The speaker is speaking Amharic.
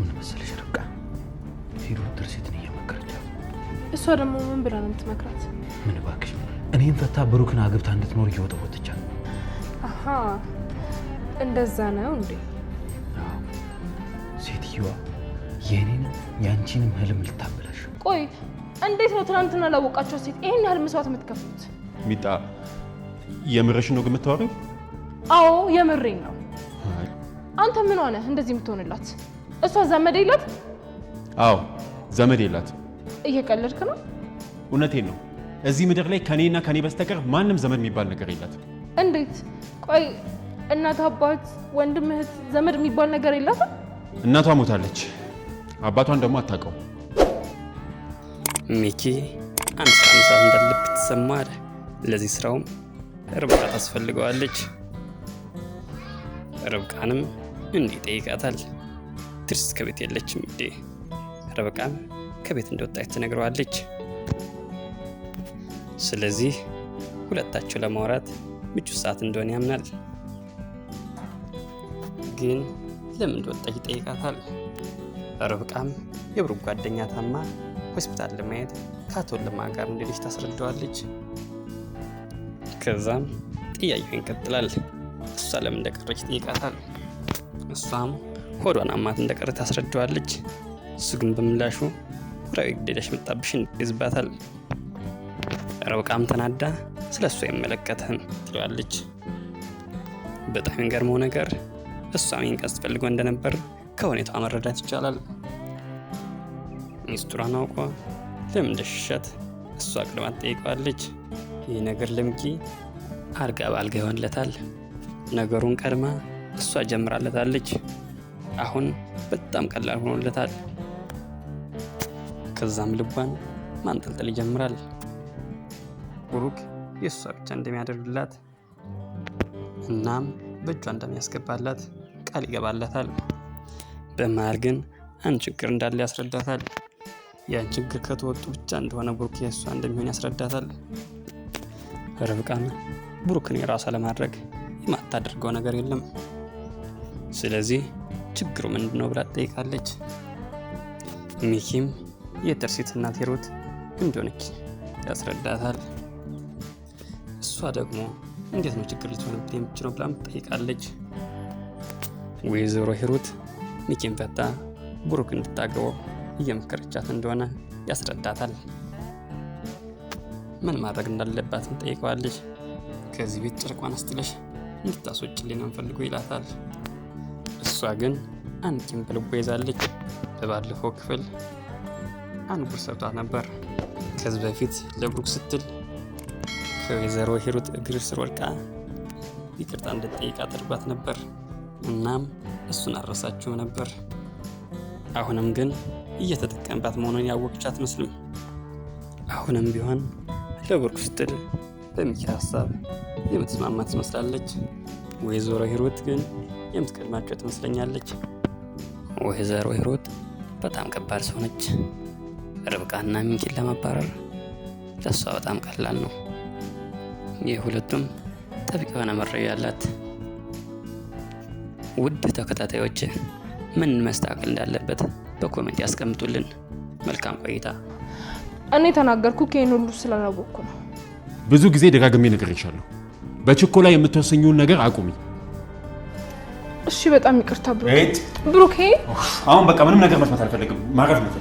ምን መሰለሽ ርብቃ ሂሩት ድርሴትን እየመከረቻት። እሷ ደግሞ ምን ብላ ነው የምትመክራት? ምን እባክሽ እኔን ፈታ ብሩክን አግብታ እንድትኖር እየወተወተቻት። አሃ እንደዛ ነው እንዴ? ሴትዮዋ የኔንም ያንቺንም ህልም ልታበላሽ። ቆይ እንዴት ነው ትናንትና ላወቃቸው ሴት ይሄን ያህል መስዋዕት የምትከፍሉት? ሚጣ የምርሽ ነው ግን የምታወሪው? አዎ የምሬን ነው። አንተ ምን ሆነ እንደዚህ የምትሆንላት? እሷ ዘመድ የላት? አዎ ዘመድ የላት። እየቀለድክ ነው? እውነቴን ነው። እዚህ ምድር ላይ ከኔና ከኔ በስተቀር ማንም ዘመድ የሚባል ነገር የላት። እንዴት? ቆይ እናት፣ አባት፣ ወንድም፣ እህት ዘመድ የሚባል ነገር የላትም? እናቷ ሞታለች፣ አባቷን ደግሞ አታውቀው። ሚኪ አንድ ስራ መስራት እንዳለበት ተሰማለ። ለዚህ ስራውም ርብቃ ታስፈልገዋለች። ርብቃንም እንዲህ ይጠይቃታል። ትርሲት ከቤት የለችም እንዴ? ርብቃም ከቤት እንደወጣች ትነግረዋለች። ስለዚህ ሁለታቸው ለማውራት ምቹ ሰዓት እንደሆነ ያምናል። ግን ለምን እንደወጣች ይጠይቃታል። ርብቃም የብሩክ ጓደኛ ታማ ሆስፒታል ለማየት ከአቶ ለማ ጋር እንደልጅ ታስረዳዋለች። ከዛም ጥያቄው ይቀጥላል። እሷ ለምን እንደቀረች ይጠይቃታል። እሷም ሆዷን አማት እንደቀረ ታስረዳዋለች። እሱ ግን በምላሹ ወራዊ ግዴለሽ መጣብሽ ይዝባታል። ርብቃም ተናዳ ስለሷ አይመለከትህም ትለዋለች። በጣም የሚገርመው ነገር እሷ ሚንቀስ ፈልጎ እንደነበር ከሁኔታዋ መረዳት ይቻላል። ሚስጥሯን አውቆ ለምን እንደሸሻት እሷ ቅድማ ትጠይቀዋለች። ይህ ነገር ለሚኪ አልጋ በአልጋ ይሆንለታል። ነገሩን ቀድማ እሷ ጀምራለታለች። አሁን በጣም ቀላል ሆኖለታል። ከዛም ልቧን ማንጠልጠል ይጀምራል። ብሩክ የእሷ ብቻ እንደሚያደርግላት እናም በእጇ እንደሚያስገባላት ቃል ይገባላታል። በመሃል ግን አንድ ችግር እንዳለ ያስረዳታል። ያን ችግር ከተወጡ ብቻ እንደሆነ ብሩክ የእሷ እንደሚሆን ያስረዳታል። ርብቃም ብሩክን የራሷ ለማድረግ የማታደርገው ነገር የለም። ስለዚህ ችግሩ ምንድነው ብላ ትጠይቃለች። ሚኪም የትርሲት እናት ሂሩት እንደሆነች ያስረዳታል። እሷ ደግሞ እንዴት ነው ችግር ልትሆንብኝ የምትችለው ብላም ትጠይቃለች። ወይዘሮ ሂሩት ሚኪን ፈታ ብሩክ እንድታገባው እየመከረቻት እንደሆነ ያስረዳታል። ምን ማድረግ እንዳለባትም ጠይቀዋለች። ከዚህ ቤት ጨርቋን አስጥለሽ እንድታስወጭልኝ ነው የምፈልገው ይላታል። እሷ ግን አንድ ቂም በልቧ ይዛለች። በባለፈው ክፍል አንድ ጉድ ሰርቷት ነበር። ከዚህ በፊት ለብሩክ ስትል ከወይዘሮ ሂሩት እግር ስር ወድቃ ይቅርታ እንድትጠይቅ አድርጓት ነበር። እናም እሱን አረሳችው ነበር። አሁንም ግን እየተጠቀምባት መሆኑን ያወቀች አትመስልም። አሁንም ቢሆን ለብሩክ ስትል በሚኪ ሀሳብ የምትስማማ ትመስላለች። ወይዘሮ ሂሩት ግን የምትቀድማቸው ትመስለኛለች። ወይዘሮ ሂሩት በጣም ከባድ ሰው ነች። ርብቃና ሚኪን ለማባረር ለሷ በጣም ቀላል ነው። የሁለቱም ጥብቅ የሆነ መረጃ ያላት። ውድ ተከታታዮች ምን መስተካከል እንዳለበት በኮሜንት ያስቀምጡልን። መልካም ቆይታ። እኔ ተናገርኩ ከይን ሁሉ ስላላወቅኩ ነው። ብዙ ጊዜ ደጋግሜ ነግሬሻለሁ። በችኮላ የምትወሰኙን ነገር አቁሚ። እሺ በጣም ይቅርታ ብሩክ። ብሩክ አሁን በቃ ምንም ነገር መስማት አልፈልግም። ማረፍ ነው።